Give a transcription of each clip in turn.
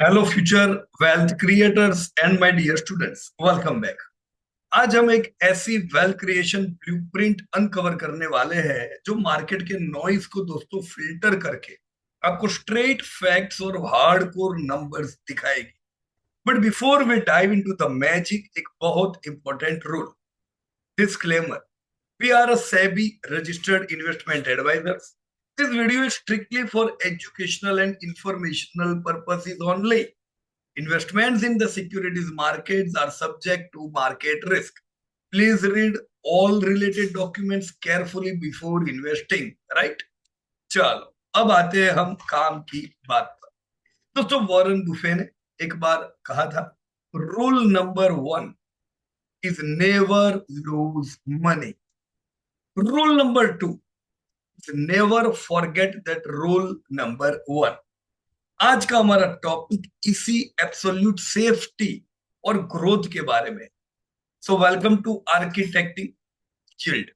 Hello future wealth creators and my dear students, welcome back. आज हम एक ऐसी वेल्थ क्रिएशन ब्लूप्रिंट अनकवर करने वाले हैं जो मार्केट के नॉइज को दोस्तों फिल्टर करके आपको स्ट्रेट फैक्ट्स और हार्डकोर नंबर्स दिखाएगी। But before we dive into the magic, एक बहुत important rule, disclaimer: we are a SEBI registered investment advisors. This video is strictly for educational and informational purposes only. Investments in the securities markets are subject to market risk. Please read all related documents carefully before investing. Right? चलो, अब आते हैं हम काम की बात पर। दोस्तों, वॉरेन बुफे ने एक बार कहा था, rule number 1 is never lose money. Rule number 2 is never forget that rule number 1। आज का हमारा टॉपिक इसी एब्सोल्यूट सेफ्टी और ग्रोथ के बारे में। So welcome to architecting yield,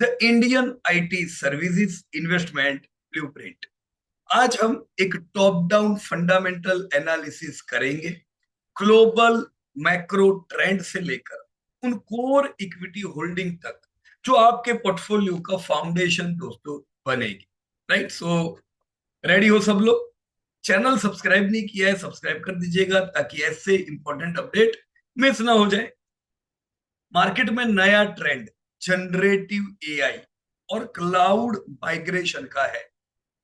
the Indian IT services investment blueprint. आज हम एक टॉप डाउन फंडामेंटल एनालिसिस करेंगे, ग्लोबल मैक्रो ट्रेंड से लेकर उन कोर इक्विटी होल्डिंग तक जो आपके पोर्टफोलियो का फाउंडेशन दोस्तों बनेगी। राइट? सो रेडी हो सब लोग? चैनल सब्सक्राइब नहीं किया है, सब्सक्राइब कर दीजिएगा ताकि ऐसे इंपॉर्टेंट अपडेट मिस ना हो जाए। मार्केट में नया ट्रेंड जनरेटिव एआई और क्लाउड माइग्रेशन का है,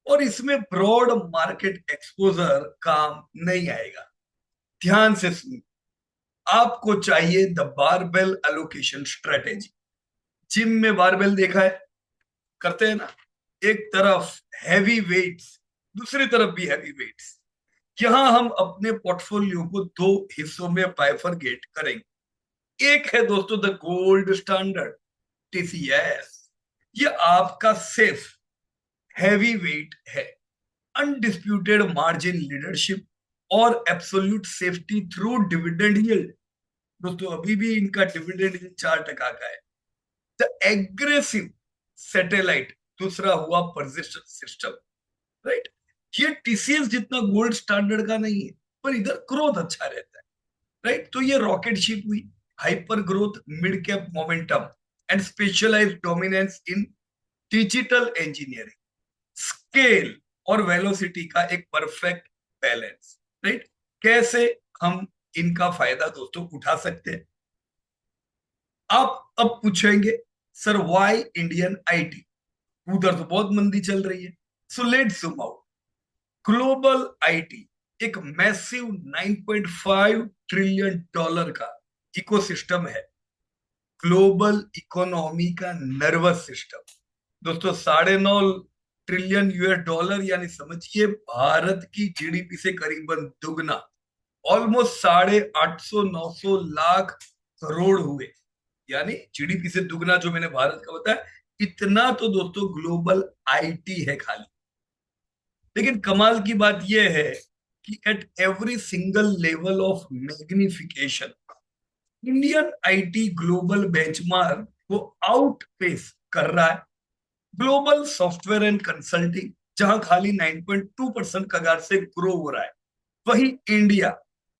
और इसमें ब्रॉड मार्केट एक्सपोजर काम नहीं आएगा। ध्यान से सुनिए, आपको चाहिए the barbell allocation strategy. Gym में बारबेल देखा है, करते हैं ना, एक तरफ हैवी वेट्स, दूसरी तरफ भी हैवी वेट्स। यहां हम अपने पोर्टफोलियो को दो हिस्सों में बाइफरगेट करेंगे। एक है दोस्तों द गोल्ड स्टैंडर्ड, टीसीएस। ये आपका सेफ हैवी वेट है, अनडिस्प्यूटेड मार्जिन लीडरशिप और absolute safety through dividend yield. दोस्तों, अभी भी इनका डिविडेंड यील्ड 4% का है। द एग्रेसिव सैटेलाइट, दूसरा हुआ परसिस्टेंट सिस्टम। राइट? ये टीसीएस जितना गोल्ड स्टैंडर्ड का नहीं है, पर इधर ग्रोथ अच्छा रहता है। राइट? तो ये रॉकेट शिप हुई, hyper growth, mid cap momentum and specialised dominance in digital engineering, scale और वेलोसिटी का एक परफेक्ट बैलेंस। राइट? कैसे हम इनका फायदा दोस्तों उठा सकते हैं? आप अब पूछेंगे, सर वाई इंडियन आईटी? उधर तो बहुत मंदी चल रही है। So let's zoom out. Global IT एक मैसिव 9.5 ट्रिलियन डॉलर का इकोसिस्टम है, ग्लोबल इकोनॉमी का नर्वस सिस्टम। दोस्तों, 9.5 ट्रिलियन यूएस डॉलर, यानी समझिए भारत की जीडीपी से करीबन दुगना, ऑलमोस्ट 850-900 लाख करोड़ हुए। यानी जीडीपी से दुगना जो मैंने भारत का बताया, इतना तो दोस्तों ग्लोबल आईटी है खाली। लेकिन कमाल की बात यह है कि at every single level of magnification, Indian IT global benchmark को आउटपेस कर रहा है। ग्लोबल सॉफ्टवेयर एंड कंसल्टिंग जहां खाली 9.2% कगार से ग्रो हो रहा है, वही इंडिया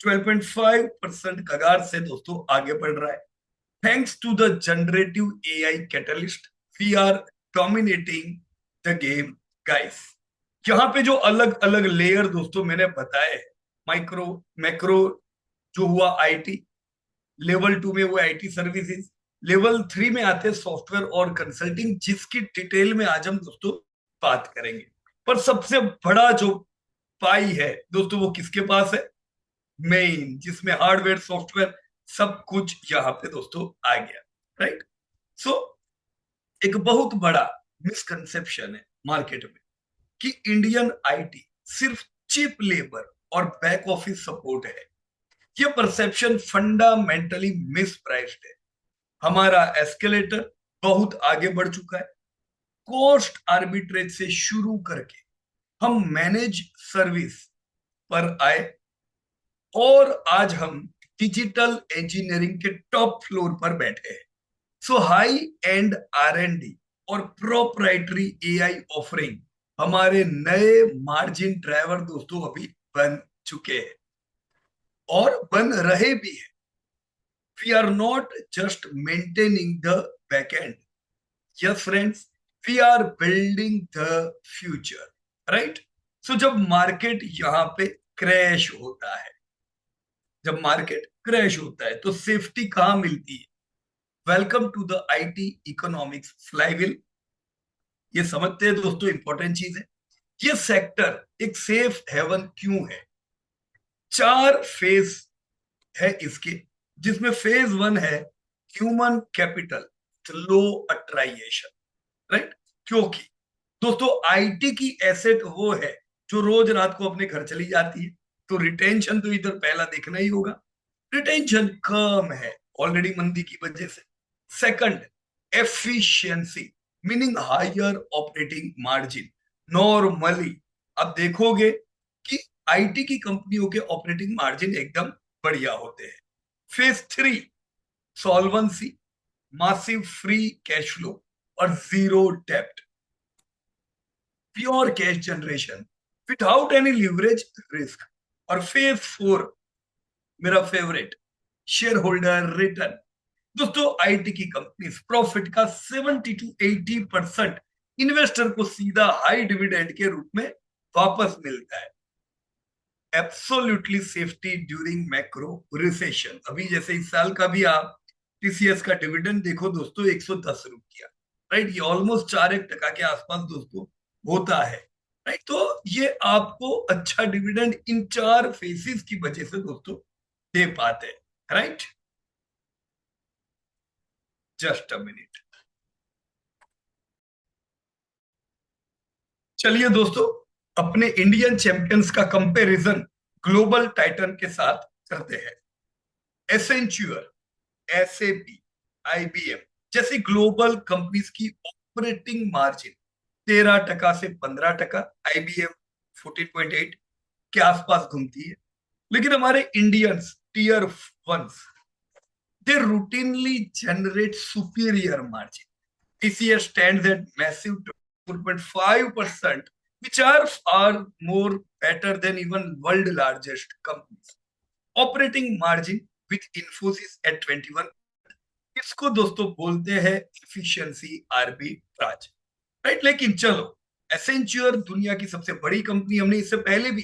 12.5% कगार से दोस्तों आगे बढ़ रहा है। Thanks to the generative AI catalyst, we are dominating the game guys. यहाँ पे जो अलग अलग लेयर दोस्तों मैंने बताए, माइक्रो, मैक्रो जो हुआ आईटी, लेवल 2 में वो आईटी सर्विसेज, लेवल 3 में आते हैं सॉफ्टवेयर और कंसल्टिंग, जिसकी डिटेल में आज हम दोस्तों बात करेंगे। पर सबसे बड़ा जो पाई है दोस्तों, वो किसके पास है? मेन, जिसमें हार्डवेयर सॉफ्टवेयर सब कुछ यहाँ पे दोस्तों आ गया। राइट? सो एक बहुत बड़ा मिसकंसेप्शन है मार्केट में कि इंडियन आईटी सिर्फ चीप लेबर और बैक ऑफिस सपोर्ट है। ये परसेप्शन फंडामेंटली मिसप्राइस्ड है। हमारा एस्केलेटर बहुत आगे बढ़ चुका है। कॉस्ट आर्बिट्रेज से शुरू करके हम मैनेज सर्विस पर आए, और आज हम डिजिटल इंजीनियरिंग के टॉप फ्लोर पर बैठे हैं। सो हाई एंड आर&डी और प्रोप्राइटरी एआई ऑफरिंग हमारे नए मार्जिन ड्राइवर दोस्तों अभी बन चुके हैं। और बन रहे भी है। We are not just maintaining the backend, yes friends, we are building the future, right. So जब मार्केट यहां पे क्रैश होता है, जब मार्केट क्रैश होता है तो सेफ्टी कहां मिलती है? Welcome to the IT economics flywheel. ये समझते हैं दोस्तों, इंपॉर्टेंट चीज है। ये सेक्टर एक सेफ हेवन क्यों है? चार फेज है इसके, जिसमें फेज वन है ह्यूमन कैपिटल लो अट्राइएशन, राइट। क्योंकि दोस्तों आईटी की एसेट वो है जो रोज रात को अपने घर चली जाती है, तो रिटेंशन तो इधर पहला देखना ही होगा। रिटेंशन कम है ऑलरेडी मंदी की वजह से। Second, efficiency, meaning higher operating margin. Normally आप देखोगे कि आईटी की कंपनियों के ऑपरेटिंग मार्जिन एकदम बढ़िया होते हैं। Phase three, solvency, massive free cash flow और जीरो डेब्ट, pure cash generation without any leverage risk. और फेज फोर, मेरा फेवरेट, शेयर होल्डर रिटर्न। दोस्तों आईटी की कंपनी प्रॉफिट का 70 to 80% इन्वेस्टर को सीधा हाई डिविडेंड के रूप में वापस मिलता है। Absolutely safety during macro recession. अभी जैसे इस साल का भी आप टीसीएस का डिविडेंड देखो दोस्तों, 110 रुपया, राइट। ये ऑलमोस्ट 4% के आसपास दोस्तों होता है, राइट। तो ये आपको अच्छा डिविडेंड इन चार फेसिस की वजह से दोस्तों दे पाते हैं, राइट। Just a minute. चलिए दोस्तों, अपने इंडियन चैंपियंस का कंपैरिजन ग्लोबल टाइटन के साथ करते हैं। एसेंच्यूर, एसएपी, आईबीएम जैसी ग्लोबल कंपनीज की ऑपरेटिंग मार्जिन 13% से 15%, आईबीएम 14.8 के आसपास घूमती है। लेकिन हमारे Indians tier once, they routinely generate superior margin. TCS stands at massive 12.5%, which are more better than even world largest companies. Operating margin with Infosys at 21, इसको दोस्तों बोलते हैं एफिशिएंसी आर्बिट्राज, राइट। लेकिन चलो, एसेंच्योर दुनिया की सबसे बड़ी कंपनी, हमने इससे पहले भी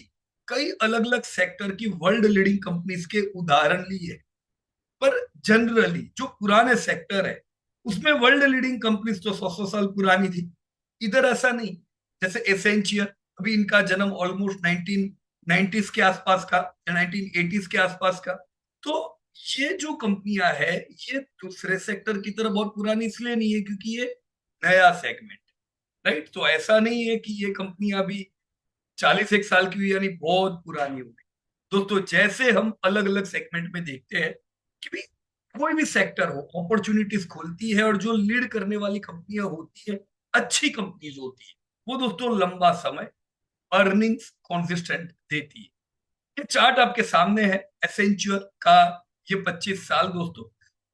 कई अलग अलग सेक्टर की वर्ल्ड लीडिंग कंपनीज के उदाहरण लिए, पर जनरली जो पुराने सेक्टर है उसमें वर्ल्ड लीडिंग कंपनीज तो 100 100 साल पुरानी थी। इधर ऐसा नहीं। जैसे एसेंचियर, अभी इनका जन्म ऑलमोस्ट 1990s के आसपास का या 1980s के आसपास का। तो ये जो कंपनियां है, ये दूसरे सेक्टर की तरह बहुत पुरानी इसलिए नहीं है क्योंकि ये नया सेगमेंट, राइट। तो ऐसा नहीं है कि ये कंपनियां अभी 40 एक साल की हुई यानी बहुत पुरानी हो गई। दोस्तों जैसे हम अलग अलग सेगमेंट में देखते हैं कि भाई कोई भी सेक्टर हो अपॉर्चुनिटीज खोलती है, और जो लीड करने वाली कंपनियां होती है, अच्छी कंपनीज होती है, वो दोस्तों लंबा समय अर्निंग्स कॉन्सिस्टेंट देती है। ये चार्ट आपके सामने है एसेंच्योर का। ये 25 साल दोस्तों,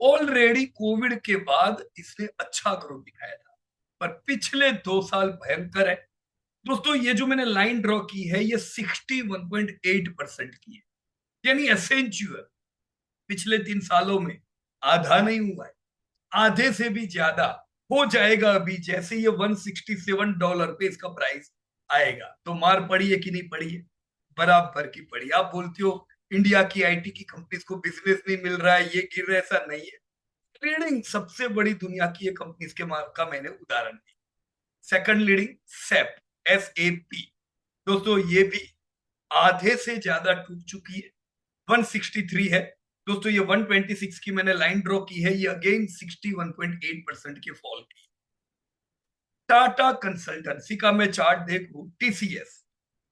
ऑलरेडी कोविड के बाद इसने अच्छा ग्रोथ दिखाया था, पर पिछले 2 साल भयंकर है। दोस्तों ये जो मैंने लाइन ड्रॉ की है, ये 61.8% की है। यानी एसेंच्यूअल पिछले 3 सालों में आधा नहीं हुआ है, आधे से भी ज्यादा हो जाएगा अभी जैसे ये $167 पे इसका प्राइस आएगा। तो मार पड़ी है कि नहीं पड़ी है? बराबर की पड़ी। आप बोलते हो इंडिया की आईटी की कंपनीज को बिजनेस नहीं मिल रहा है, ये गिर रहा है, ऐसा नहीं है। ट्रेडिंग सबसे बड़ी दुनिया की ये कंपनीज के का मैंने उदाहरण दिया। सेकंड लीडिंग सैप, SAP, दोस्तों ये भी आधे से ज्यादा टूट चुकी है, 163 है। दोस्तों ये 126 की मैंने लाइन ड्रॉ की है, ये अगेन 61.8% के फॉल की। टाटा कंसल्टेंसी का मैं चार्ट देखूं, TCS,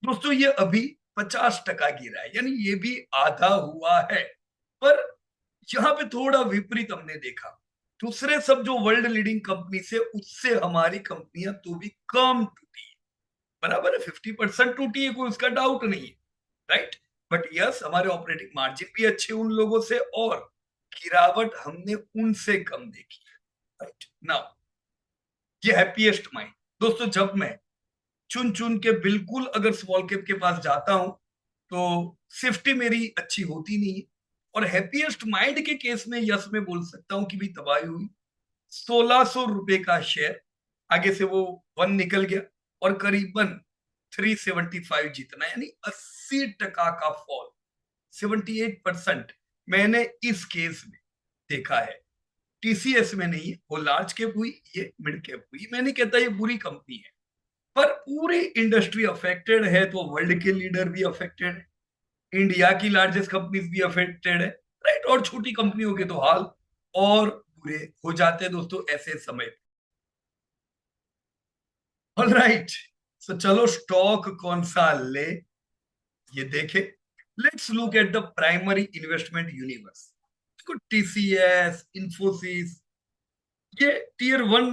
दोस्तों ये अभी 50% गिरा है, यानी ये भी आधा हुआ है। पर यहां पे थोड़ा विपरीत हमने देखा, दूसरे सब जो वर्ल्ड लीडिंग कंपनी से उससे हमारी कंपनियां तो भी कम टूटी है। बराबर है, 50% टूटी है, कोई उसका डाउट नहीं है, राइट। बट यस, हमारे ऑपरेटिंग मार्जिन भी अच्छे उन लोगों से, और गिरावट हमने उनसे कम देखी है, राइट। नाउ ये हैप्पीएस्ट माइंड, दोस्तों जब मैं चुन चुन के बिल्कुल अगर स्मॉल कैप के पास जाता हूं तो सेफ्टी मेरी अच्छी होती नहीं है। और हैप्पीएस्ट माइंड के केस में यस मैं बोल सकता हूं कि भी तबाही हुई। 1600 रुपए का शेयर, आगे से वो वन निकल गया और करीबन 375 जीतना, यानी 80% का फॉल, 78% मैंने इस केस में देखा है। टीसीएस में नहीं है, वो लार्ज कैप हुई, ये मिड कैप हुई। मैं नहीं कहता ये बुरी कंपनी है, पर पूरी इंडस्ट्री अफेक्टेड है, तो वर्ल्ड के लीडर भी अफेक्टेड है, इंडिया की लार्जेस्ट कंपनीज भी अफेक्टेड है, राइट। और छोटी कंपनियों के तो हाल और बुरे हो जाते हैं दोस्तों ऐसे समय। ऑलराइट, सो चलो स्टॉक कौन सा ले ये देखे। Let's look at the primary investment universe. देखो टीसीएस, इंफोसिस, ये टीयर वन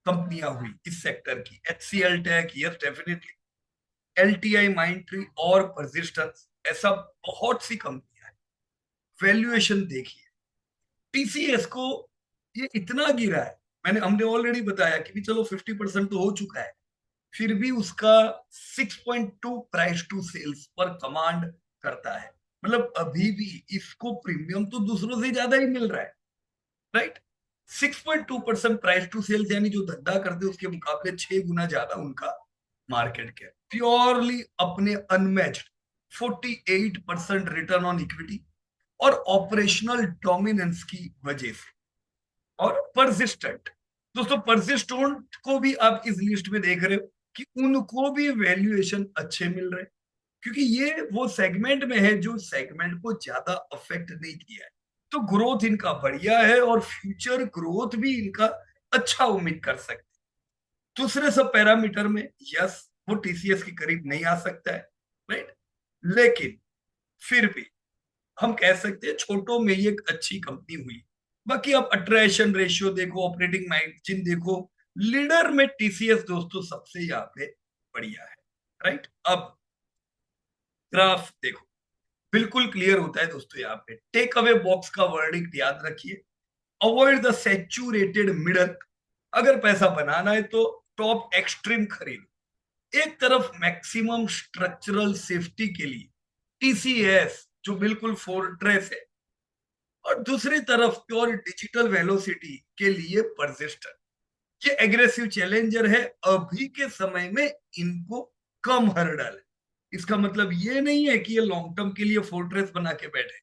कंपनियां हुई इस सेक्टर की। एचसीएल टेक, यस डेफिनेटली, एलटीआई माइंडट्री और परसिस्टेंस, ऐसा बहुत सी कंपनियां हैं। वैल्यूएशन देखिए, टीसीएस को ये इतना गिरा है, हमने ऑलरेडी बताया कि भी चलो 50% तो हो चुका है, फिर भी उसका 6.2 प्राइस टू सेल्स पर कमांड करता है। मतलब अभी भी इसको प्रीमियम तो दूसरों से ज्यादा ही मिल रहा है, राइट। 6.2% प्राइस टू सेल्स, यानी जो धंधा करते हैं उसके मुकाबले 6 गुना ज्यादा उनका मार्केट कैप। प्योरली अपने अनमैच्ड 48% रिटर्न ऑन इक्विटी और ऑपरेशनल डोमिनेंस की वजह से। और परसिस्टेंट, दोस्तों परसिस्टेंट को भी आप इस लिस्ट में देख रहे हो कि उनको भी वैल्यूएशन अच्छे मिल रहे हैं, क्योंकि ये वो सेगमेंट में है जो सेगमेंट को ज्यादा अफेक्ट नहीं किया है। तो ग्रोथ इनका बढ़िया है और फ्यूचर ग्रोथ भी इनका अच्छा उम्मीद कर सकते। दूसरे सब पैरामीटर में यस वो टीसीएस के करीब नहीं आ सकता है, राइट, लेकिन फिर भी हम कह सकते हैं छोटों में ये एक अच्छी कंपनी हुई। बाकी आप अट्रैक्शन रेशियो देखो, ऑपरेटिंग मार्जिन देखो, लीडर में टीसीएस दोस्तों सबसे यहाँ पे बढ़िया है, राइट। अब ग्राफ देखो, बिल्कुल क्लियर होता है दोस्तों। यहाँ पे टेक अवे बॉक्स का वर्डिंग याद रखिए, अवॉइड द सैचुरेटेड मिडल। अगर पैसा बनाना है तो टॉप एक्सट्रीम खरीदो। एक तरफ मैक्सिमम स्ट्रक्चरल सेफ्टी के लिए टीसीएस जो बिल्कुल फोर्ट्रेस है, और दूसरी तरफ प्योर डिजिटल वेलोसिटी के लिए परसिस्टेंट, ये एग्रेसिव चैलेंजर है। अभी के समय में इनको कम हर्डल है। इसका मतलब ये नहीं है कि ये लॉन्ग टर्म के लिए फोर्ट्रेस बना के बैठे।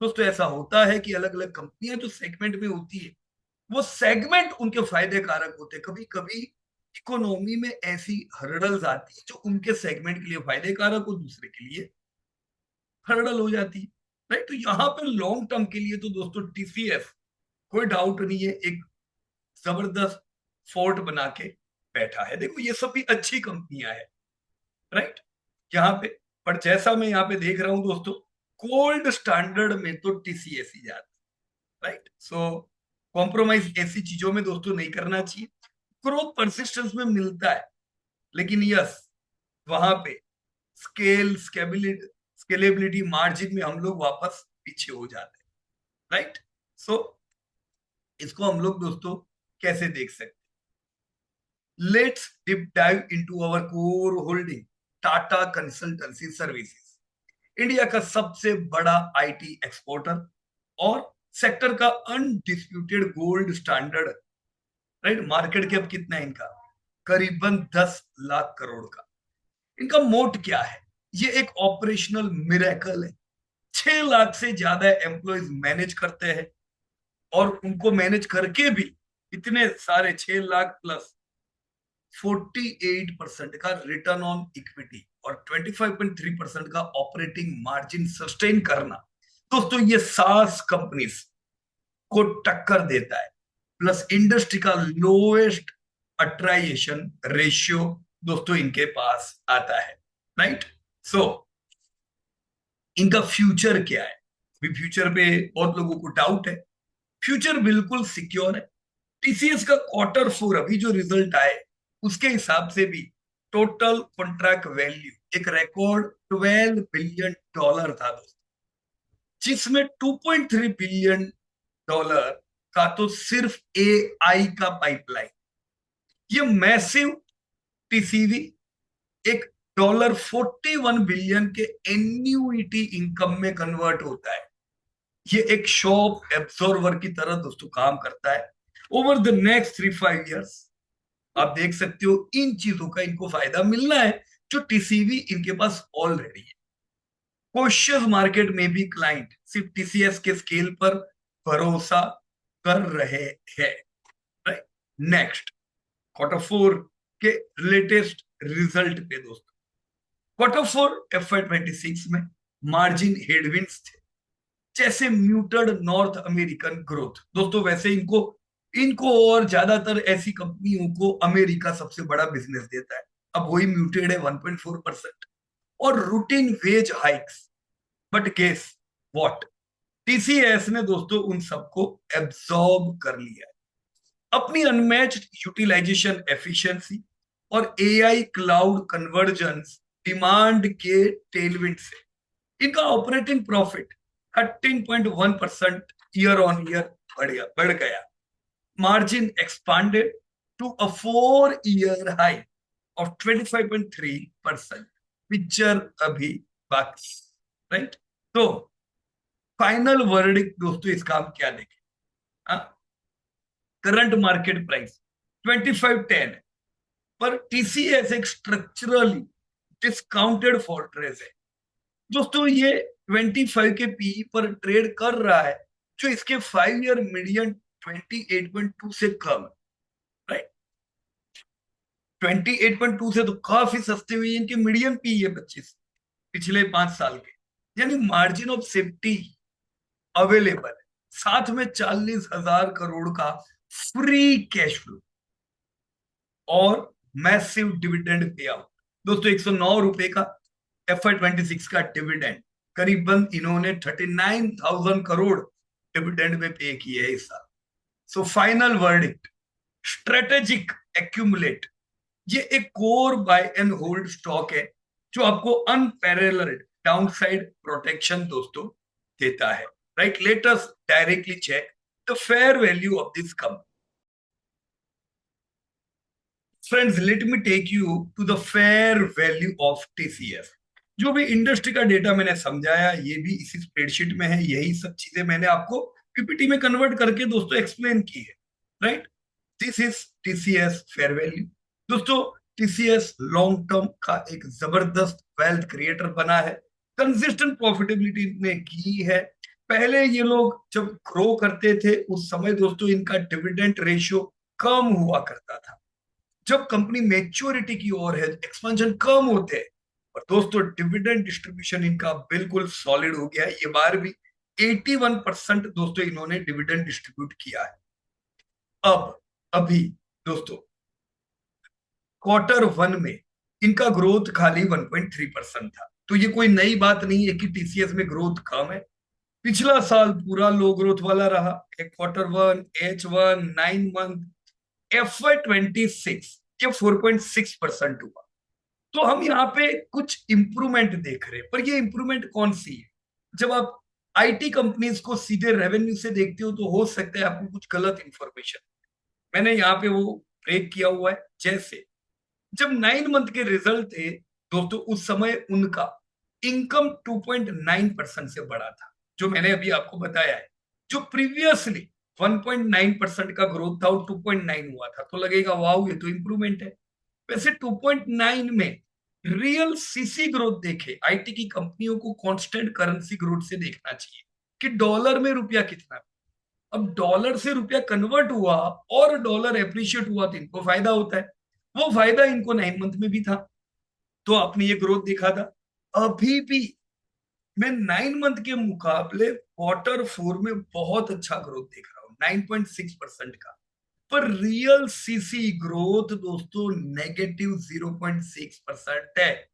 दोस्तों ऐसा होता है कि अलग अलग कंपनियां जो सेगमेंट में होती है, वो सेगमेंट उनके फायदे कारक होते हैं। कभी कभी इकोनॉमी में ऐसी हर्डल्स आती है जो उनके सेगमेंट के लिए फायदे कारक और दूसरे के लिए हर्डल हो जाती है, राइट। तो यहाँ पे लॉन्ग टर्म के लिए तो दोस्तों टीसीएस कोई डाउट नहीं है, एक जबरदस्त फोर्ट बना के बैठा है। देखो ये सब भी अच्छी कंपनियां हैं, राइट, यहाँ पे। पर जैसा मैं यहाँ पे देख रहा हूं दोस्तों, गोल्ड स्टैंडर्ड में तो टीसीएस ही जाता, राइट। सो कॉम्प्रोमाइज ऐसी चीजों में दोस्तों नहीं करना चाहिए। ग्रोथ परसिस्टेंस में मिलता है, लेकिन यस वहां पे स्केलेबिलिटी मार्जिन में हम लोग वापस पीछे हो जाते हैं, राइट। सो इसको हम लोग दोस्तों कैसे देख सकते हैं। Let's deep dive into our core holding, Tata consultancy services, India का सबसे बड़ा आईटी एक्सपोर्टर और सेक्टर का undisputed gold standard, right. Market cap कितना है इनका? करीबन 10 लाख करोड़ का। इनका मोट क्या है? ये एक ऑपरेशनल मिरेकल है। 6 लाख से ज्यादा एम्प्लॉयज मैनेज करते हैं, और उनको मैनेज करके भी इतने सारे 6 लाख प्लस 48% का रिटर्न ऑन इक्विटी और 25.3% का ऑपरेटिंग मार्जिन सस्टेन करना, दोस्तों ये सास कंपनीज को टक्कर देता है। प्लस इंडस्ट्री का लोएस्ट अट्राइजेशन रेशियो दोस्तों इनके पास आता है, राइट। सो इनका फ्यूचर क्या है? अभी फ्यूचर पे बहुत लोगों को डाउट है। फ्यूचर बिल्कुल सिक्योर है। टीसीएस का Q4 अभी जो रिजल्ट आए उसके हिसाब से भी टोटल कॉन्ट्रैक्ट वैल्यू एक रिकॉर्ड $12 बिलियन था दोस्तों, जिसमें $2.3 बिलियन का तो सिर्फ एआई का पाइपलाइन। ये मैसिव टीसीवी एक $41 बिलियन के एन्यूइटी इनकम में कन्वर्ट होता है। ये एक शॉक एब्जॉर्वर की तरह दोस्तों काम करता है। ओवर द नेक्स्ट 3-5 ईयर्स आप देख सकते हो इन चीजों का इनको फायदा मिलना है, जो टीसीवी इनके पास ऑलरेडी है। कॉशियस मार्केट में भी क्लाइंट सिर्फ टीसीएस के स्केल पर भरोसा कर रहे हैं। राइट। नेक्स्ट, Q4 के लेटेस्ट रिजल्ट पे दोस्तों, Q4 FY 26 में मार्जिन हेडविंड्स थे, जैसे म्यूटेड नॉर्थ अमेरिकन ग्रोथ। दोस्तों वैसे इनको इनको और ज्यादातर ऐसी कंपनियों को अमेरिका सबसे बड़ा बिजनेस देता है, अब वही म्यूटेड है 1.4%। और routine wage hikes, but guess what, TCS ने दोस्तों उन सबको एब्सॉर्ब कर लिया है। अपनी अनमैच्ड यूटिलाइजेशन एफिशिएंसी और एआई क्लाउड कन्वर्जन्स डिमांड के टेलविंड से इनका operating profit 13.1% year on year बढ़ गया। Margin expanded to a 4 year high of 25.3%, picture अभी बाकी। राइट। तो फाइनल वर्डिक्ट दोस्तों इसका हम क्या देखें? करंट मार्केट प्राइस 2510 है, पर टीसीएस एक स्ट्रक्चरली डिस्काउंटेड फोर्ट्रेस है। दोस्तों ये 25 के पी पर ट्रेड कर रहा है, जो इसके 5 ईयर मीडियन 28.2 से कम है। राइट। 28.2 से तो काफी सस्ते हुए इनके मीडियम पी है 25 पिछले 5 साल के, यानी मार्जिन ऑफ सेफ्टी अवेलेबल है। साथ में 40,000 करोड़ का फ्री कैश फ्लो और मैसिव डिविडेंड पे आउट। दोस्तों 109 रुपए का FY 26 का डिविडेंड, करीबन इन्होंने 39,000 करोड़ डिविडेंड में पे किए है इस साल। So final verdict, strategic accumulate, ये एक core buy and hold stock है, जो आपको अनपैरेलल्ड डाउनसाइड प्रोटेक्शन दोस्तों देता है। Right. Let us directly check the fair value of this company. Friends, let me take you to the fair value of TCS. जो भी इंडस्ट्री का डेटा मैंने समझाया, ये भी इसी स्प्रेडशीट में है, यही सब चीजें मैंने आपको पीपीटी में कन्वर्ट करके दोस्तों एक्सप्लेन की है। Right. This is TCS fair value. दोस्तों टीसीएस लॉन्ग टर्म का एक जबरदस्त वेल्थ क्रिएटर बना है, कंसिस्टेंट प्रॉफिटेबिलिटी ने की है। पहले ये लोग जब ग्रो करते थे उस समय दोस्तों इनका डिविडेंड रेशियो कम हुआ करता था। जब कंपनी मैच्योरिटी की ओर है, एक्सपेंशन कम होते हैं, और दोस्तों डिविडेंड डिस्ट्रीब्यूशन इनका बिल्कुल सॉलिड हो गया है। ये बार भी 81% दोस्तों इन्होंने डिविडेंड डिस्ट्रीब्यूट किया है। अब अभी दोस्तों Q1 में इनका ग्रोथ खाली 1.3% था, तो ये कोई नई बात नहीं है कि टीसीएस में ग्रोथ कम है। पिछला साल पूरा लो ग्रोथ वाला रहा। Q1, H1, 9 मंथ FY 26 ये 4.6% हुआ। तो हम यहाँ पे कुछ इंप्रूवमेंट देख रहे हैं, पर ये इंप्रूवमेंट कौन सी है? जब आप आईटी कंपनीज को सीधे रेवेन्यू से देखते हो तो हो सकता है आपको कुछ गलत इंफॉर्मेशन, मैंने यहाँ पे वो ब्रेक किया हुआ है। जैसे जब 9 मंथ के रिजल्ट थे दोस्तों, उस समय उनका इनकम 2.9% से बढ़ा था, जो मैंने अभी आपको बताया है। जो प्रीवियसली 1.9% का ग्रोथ था और 2.9 हुआ था, तो लगेगा वाओ ये तो इंप्रूवमेंट है। वैसे 2.9 में रियल सीसी ग्रोथ देखे, आईटी की कंपनियों को कांस्टेंट करेंसी ग्रोथ से देखना चाहिए कि डॉलर में रुपया कितना। अब डॉलर से रुपया कन्वर्ट हुआ और डॉलर एप्रिशिएट हुआ तो इनको फायदा होता है। वो फायदा इनको 9 मंथ में भी था, तो आपने ये ग्रोथ देखा था। अभी भी मैं 9 मंथ के मुकाबले Q4 में बहुत अच्छा ग्रोथ देख रहा हूं, 9.6% का। पर रियल सीसी ग्रोथ दोस्तों नेगेटिव 0.6% है।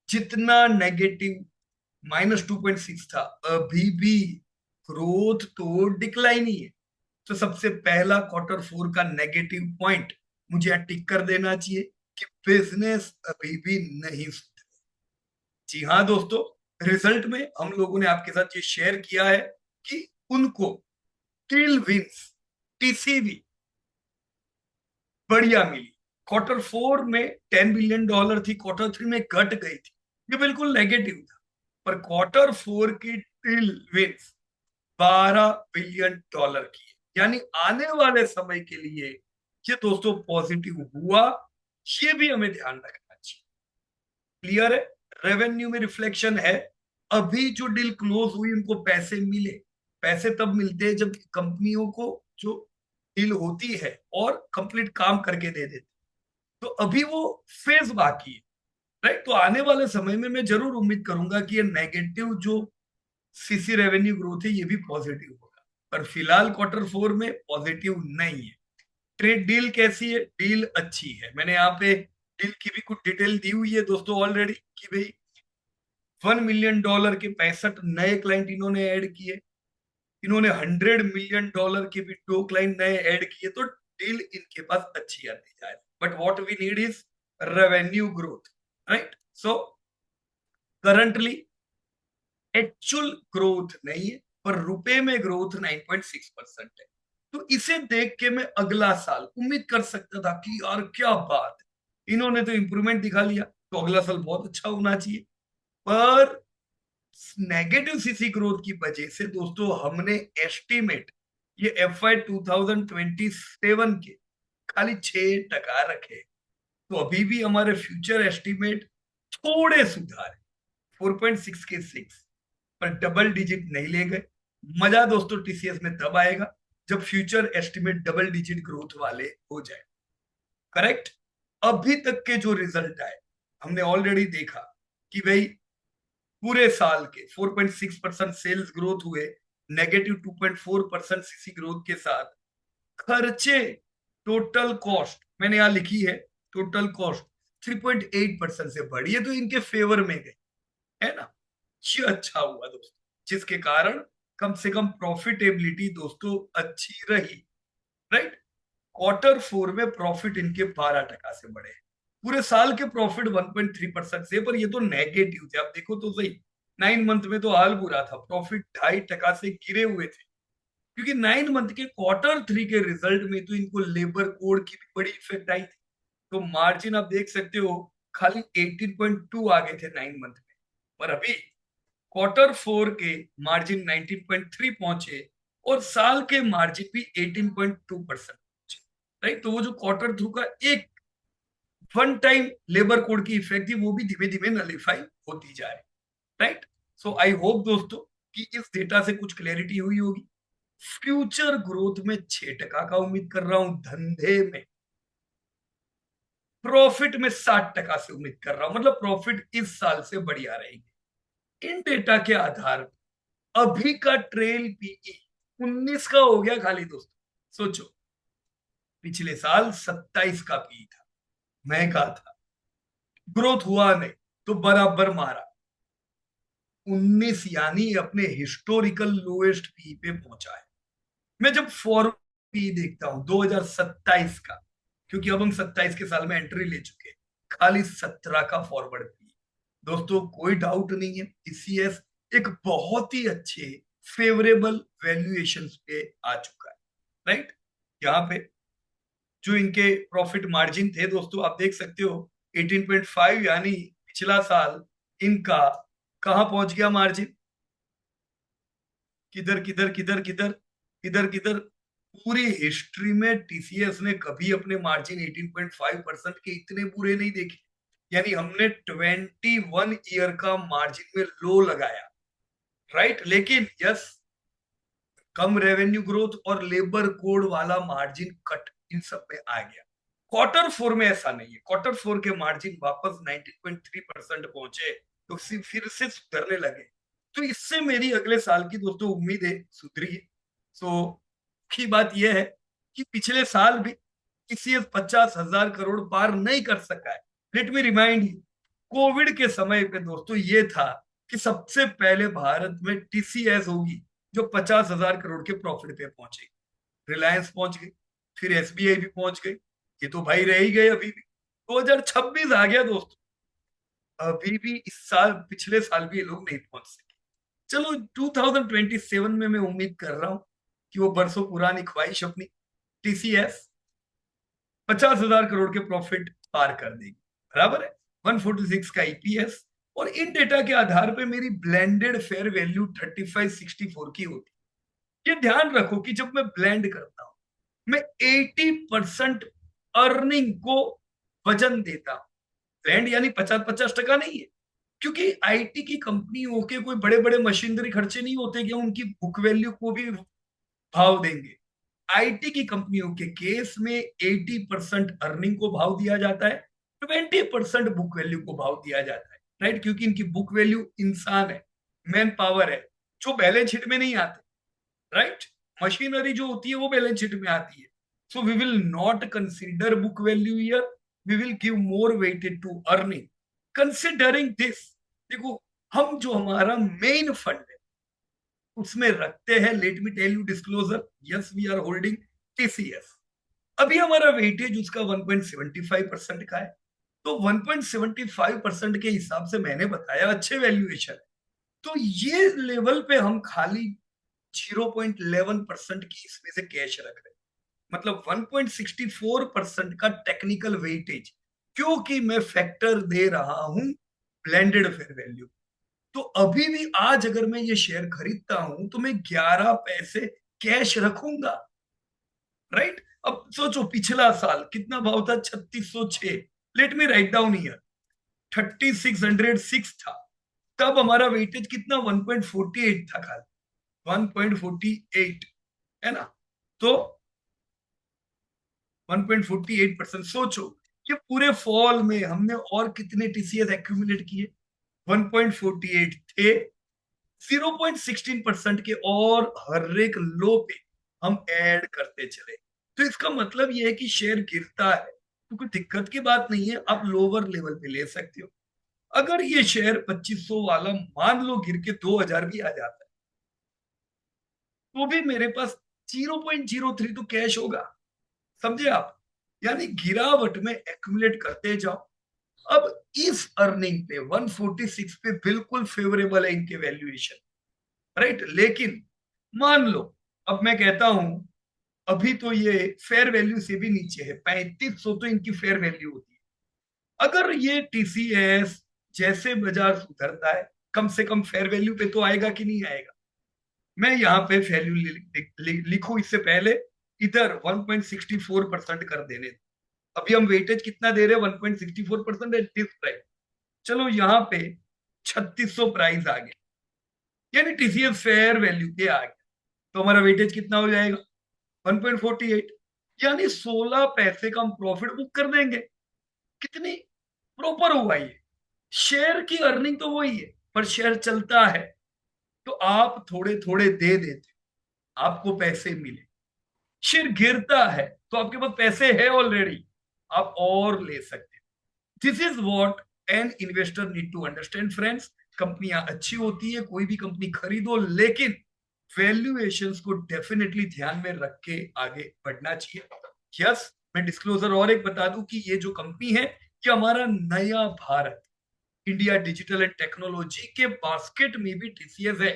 जितना नेगेटिव -2.6 था, अभी भी ग्रोथ तो डिक्लाइन ही है। तो सबसे पहला Q4 का नेगेटिव पॉइंट मुझे यहां टिक कर देना चाहिए कि बिजनेस अभी भी नहीं सुधरा। जी हाँ दोस्तों, रिजल्ट में हम लोगों ने आपके साथ ये शेयर किया है कि उनको टिल विंस टीसीवी बढ़िया मिली, Q4 में $10 बिलियन थी, Q3 में घट गई थी, ये बिल्कुल नेगेटिव था। पर Q4 की टिल विंस $12 बिलियन की है, यानी आने वाले समय के लिए ये दोस्तों पॉजिटिव हुआ, ये भी हमें ध्यान रखना चाहिए। क्लियर है? रेवेन्यू में रिफ्लेक्शन है। अभी जो डील क्लोज हुई उनको पैसे मिले, पैसे तब मिलते हैं जब कंपनियों को जो डील होती है और कंप्लीट काम करके दे देते, तो अभी वो फेज बाकी है, राइट। तो आने वाले समय में मैं जरूर उम्मीद करूंगा कि ये नेगेटिव जो सीसी रेवेन्यू ग्रोथ है ये भी पॉजिटिव होगा, पर फिलहाल Q4 में पॉजिटिव नहीं है। ट्रेड डील कैसी है? डील अच्छी है। मैंने यहाँ पे डील की भी कुछ डिटेल दी हुई है दोस्तों ऑलरेडी, कि भाई $1 मिलियन के 65 नए क्लाइंट इन्होंने ऐड किए, इन्होंने $100 मिलियन के भी 2 क्लाइंट नए ऐड किए, तो डील इनके पास अच्छी आती जाए। But what we need is revenue growth, right. So currently actual growth नहीं है, पर रुपए में ग्रोथ 9.6% है। तो इसे देख के मैं अगला साल उम्मीद कर सकता था कि यार क्या बात है, इन्होंने तो इंप्रूवमेंट दिखा लिया, तो अगला साल बहुत अच्छा होना चाहिए। पर नेगेटिव सीसी ग्रोथ की वजह से दोस्तों हमने एस्टिमेट ये FY 2027 के खाली 6% रखे, तो अभी भी हमारे फ्यूचर एस्टिमेट थोड़े सुधारे, 4.6 के 6, पर डबल डिजिट नहीं ले गए। मजा दोस्तों टीसीएस में तब आएगा जब future estimate double digit growth वाले हो जाए, करेक्ट। अभी तक के जो रिजल्ट आए हमने ऑलरेडी देखा कि भाई पूरे साल के 4.6% सेल्स ग्रोथ हुए, नेगेटिव 2.4% सीसी ग्रोथ के साथ। खर्चे, टोटल कॉस्ट मैंने यहां लिखी है, टोटल कॉस्ट 3.8% से बढ़ी है, तो इनके फेवर में गई, है ना। ये अच्छा हुआ दोस्तों, जिसके कारण कम से कम प्रॉफिटेबिलिटी दोस्तों अच्छी रही, राइट। Q4 में प्रॉफिट इनके 12% से बढ़े, पूरे साल के प्रॉफिट 1.3% से, पर ये तो नेगेटिव थे। आप देखो तो सही, 9 मंथ में तो हाल बुरा था, प्रॉफिट 2.5% से गिरे हुए थे, क्योंकि 9 मंथ के Q3 के रिजल्ट में तो इनको लेबर कोड की भी बड़ी इफेक्ट आई थी। तो मार्जिन आप देख सकते हो खाली 18.2 आ गए थे 9 मंथ में, पर अभी Q4 के मार्जिन 19.3 पहुंचे, और साल के मार्जिन भी 18.2% पहुंचे, राइट। तो वो जो Q2 का एक वन टाइम लेबर कोड की इफेक्ट थी, वो भी धीमे धीमे नलीफाई होती जाए, राइट। सो आई होप दोस्तों कि इस डेटा से कुछ क्लैरिटी हुई होगी। फ्यूचर ग्रोथ में 6% का उम्मीद कर रहा हूं, धंधे में प्रॉफिट में 60% से उम्मीद कर रहा हूं, मतलब प्रॉफिट इस साल से बढ़िया रहेगी। इन डेटा के आधार पर अभी का ट्रेल पीई 19 का हो गया खाली दोस्तों। सोचो, पिछले साल 27 का पीई था, महंगा था, ग्रोथ हुआ नहीं, तो बराबर मारा। 19 यानी अपने हिस्टोरिकल लोएस्ट पी पे पहुंचा है। मैं जब फॉरवर्ड पी देखता हूं 2027 का, क्योंकि अब हम 27 के साल में एंट्री ले चुके हैं, खाली 17 का फॉरवर्ड पी, दोस्तों कोई डाउट नहीं है टीसीएस एक बहुत ही अच्छे फेवरेबल वैल्यूएशन पे आ चुका है, राइट। यहाँ पे जो इनके प्रॉफिट मार्जिन थे दोस्तों आप देख सकते हो 18.5, यानी पिछला साल इनका कहां पहुंच गया मार्जिन, किधर किधर किधर किधर किधर किधर, पूरी हिस्ट्री में टीसीएस ने कभी अपने मार्जिन 18.5% के इतने बुरे नहीं देखे, यानी हमने 21 ईयर का मार्जिन में लो लगाया, राइट। लेकिन यस, कम रेवेन्यू ग्रोथ और लेबर कोड वाला मार्जिन कट इन सब में आ गया। Q4 में ऐसा नहीं है, Q4 के मार्जिन वापस 19.3% पहुंचे, तो फिर से सुधरने लगे। तो इससे मेरी अगले साल की दोस्तों उम्मीद है सुधरी है। सो की बात यह है कि पिछले साल भी किसी 50,000 करोड़ पार नहीं कर सका है। Let me remind you, Covid के समय पे दोस्तों ये था कि सबसे पहले भारत में टीसीएस होगी जो 50,000 करोड़ के प्रॉफिट पे पहुंचेगी। रिलायंस पहुंच गई, फिर एसबीआई भी पहुंच गई, ये तो भाई रह ही गए। अभी भी 2026 आ गया दोस्तों, अभी भी इस साल पिछले साल भी ये लोग नहीं पहुंच सके। चलो 2027 में मैं उम्मीद कर रहा हूं कि वो बरसों पुरानी ख्वाहिश अपनी टीसीएस 50,000 करोड़ के प्रॉफिट पार कर देगी, बराबर है। 146 का ईपीएस, और इन डेटा के आधार पे मेरी ब्लेंडेड फेयर वैल्यू 3564 की होती है। ये ध्यान रखो कि जब मैं ब्लेंड करता हूं, मैं 80% अर्निंग को वजन देता हूं। ब्लेंड यानी 50-50% नहीं है, क्योंकि आईटी की कंपनियों के कोई बड़े बड़े मशीनरी खर्चे नहीं होते कि उनकी बुक वैल्यू को भी भाव देंगे। आईटी की कंपनियों के केस में 80% अर्निंग को भाव दिया जाता है, 20% बुक वैल्यू को भाव दिया जाता है, राइट। क्योंकि इनकी बुक वैल्यू इंसान है, मैन पावर है, जो बैलेंस शीट में नहीं आते, राइट। मशीनरी जो होती है वो बैलेंस शीट में आती है। So we will not consider book value year, we will give more weighted to earning considering this. देखो, हम जो हमारा मेन फंड है उसमें रखते हैं, let me tell you disclosure, yes we are holding TCS. अभी हमारा वेटेज उसका 1.75% का है। तो 1.75% के हिसाब से मैंने बताया अच्छे वैल्यूएशन है। तो ये लेवल पे हम खाली 0.11% की इसमें से कैश रख रहे हैं, मतलब 1.64% का टेक्निकल वेटेज, क्योंकि मैं फैक्टर दे रहा हूं ब्लेंडेड फेयर वैल्यू। तो अभी भी आज अगर मैं ये शेयर खरीदता हूं तो मैं 11 पैसे कैश रखूंगा, राइट। अब सोचो पिछला साल कितना भाव था, 3606। Let me write down year, 3606 था। तब हमारा वेटेज कितना, 1.48 था खाली, 1.48, है ना। तो 1.48%। सोचो कि पूरे फॉल में हमने और कितने टीसीएस एक्यूमुलेट किए, 1.48 थे, 0.16% के और हर एक लो पे हम ऐड करते चले। तो इसका मतलब यह है कि शेयर गिरता है तो कोई दिक्कत की बात नहीं है, आप लोअर लेवल पे ले सकते हो। अगर ये शेयर 2500 वाला मान लो गिर के 2000 भी आ जाता है, तो भी मेरे पास 0.03 तो कैश होगा, समझे आप। यानी गिरावट में एक्यूमुलेट करते जाओ। अब इस अर्निंग पे 146 पे बिल्कुल फेवरेबल है इनके वैल्यूएशन, राइट। लेकिन मान लो अब मैं कहता हूं, अभी तो ये फेयर वैल्यू से भी नीचे है, 3500 तो इनकी फेयर वैल्यू होती है। अगर ये टीसीएस जैसे बाजार सुधरता है, कम से कम फेयर वैल्यू पे तो आएगा कि नहीं आएगा। मैं यहाँ पे वैल्यू लिखूं इससे पहले इधर 1.64% कर देने दो। अभी हम वेटेज कितना दे रहे हैं, 1.64% एट दिस प्राइस। चलो यहाँ पे 3600 प्राइस आ गया, यानी टीसीएस फेयर वैल्यू पे आ गया, तो हमारा वेटेज कितना हो जाएगा, 1.48, यानी 16 पैसे का हम प्रॉफिट बुक कर देंगे। कितनी प्रॉपर हुआ ये। शेयर की अर्निंग तो वही है, पर शेयर चलता है तो आप थोड़े थोड़े दे देते, आपको पैसे मिले। शेयर गिरता है तो आपके पास पैसे है ऑलरेडी, आप और ले सकते। This is what an investor need to understand friends. कंपनियां अच्छी होती है, कोई भी कंपनी खरीदो, लेकिन वैल्यूएशंस को डेफिनेटली ध्यान में रख के आगे बढ़ना चाहिए। यस, मैं डिस्क्लोजर और एक बता दूं कि ये जो कंपनी है ये हमारा नया Bharat, India digital and technology के बास्केट में भी टीसीएस है।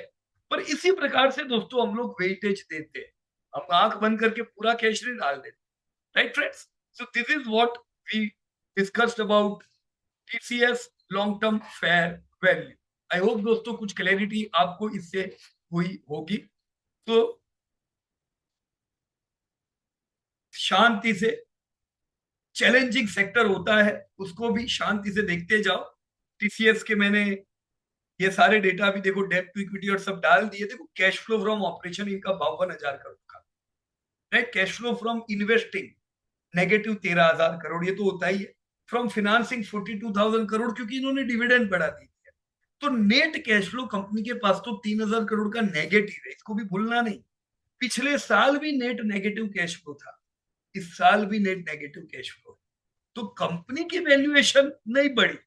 पर इसी प्रकार से दोस्तों हम लोग वेटेज देते हैं, हम आंख बंद करके पूरा कैश नहीं डाल देते, right friends. So this is what we discussed about TCS long term fair value. I hope दोस्तों कुछ क्लैरिटी आपको इससे हुई होगी। तो शांति से, चैलेंजिंग सेक्टर होता है उसको भी शांति से देखते जाओ। टीसीएस के मैंने ये सारे डेटा भी देखो, डेट टू इक्विटी और सब डाल दिए। देखो कैश फ्लो फ्रॉम ऑपरेशन इनका 52,000 करोड़ का, right. Cash flow from investing negative 13,000 crore, ये तो होता ही है। फ्रॉम फिनांसिंग 42,000 करोड़, क्योंकि इन्होंने डिविडेंड बढ़ा दी है। तो नेट कैश फ्लो कंपनी के पास तो 3,000 करोड़ का नेगेटिव है, इसको भी भूलना नहीं। पिछले साल भी नेट नेगेटिव कैश फ्लो था, इस साल भी नेट नेगेटिव कैश फ्लो है। तो कंपनी की वैल्यूएशन नहीं बढ़ी,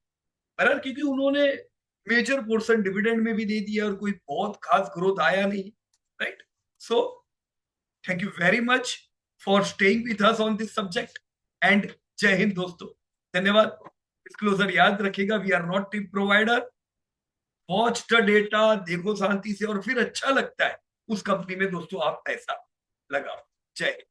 बराबर, क्योंकि उन्होंने मेजर पोर्शन डिविडेंड में भी दे दिया और कोई बहुत खास ग्रोथ आया नहीं, right. So thank you very much for staying with us on this subject and जय हिंद दोस्तों, धन्यवाद। डिस्क्लोजर याद रखिएगा, we are not tip provider. Watch the data, देखो शांति से, और फिर अच्छा लगता है उस कंपनी में दोस्तों आप पैसा लगाओ। जय हिंद।